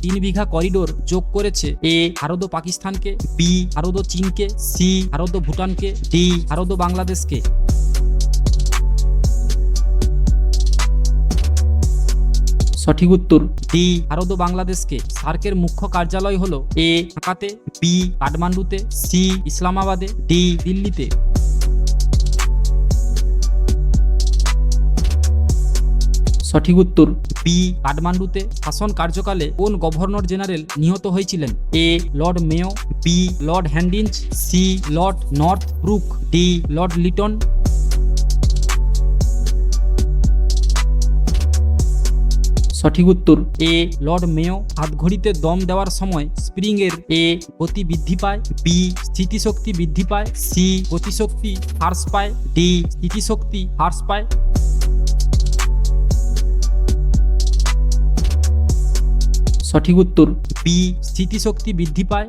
3 বিঘা corridor যোগ করেছে? এ ভারত ও পাকিস্তানকে, বি ভারত ও চীনকে, সি ভারত ও ভুটানকে, ডি ভারত ও বাংলাদেশকে। সঠিক উত্তর ডি ভারত ও বাংলাদেশকে। সার্কের মুখ্য কার্যালয় হলো? এ ঢাকাতে, বি কাঠমান্ডুতে, সি ইসলামাবাদে, ডি দিল্লিতে। সঠিক উত্তর বি কাঠমান্ডুতে। শাসন কার্যকালে কোন গভর্নর জেনারেল নিহত হয়েছিলেন? A Lord Mayo, B Lord Hardinge, C Lord Northbrook, D Lord Lytton. সঠিক উত্তর এ লর্ড মেয়ো। হাতঘড়িতে দম দেওয়ার সময় স্প্রিং এর? এ গতি বৃদ্ধি পায়, বি স্থিতিশক্তি বৃদ্ধি পায়, সি গতিশক্তি হ্রাস পায়, ডি স্থিতিশক্তি হ্রাস পায়। সঠিক উত্তর বি স্থিতিশক্তি বৃদ্ধি পায়।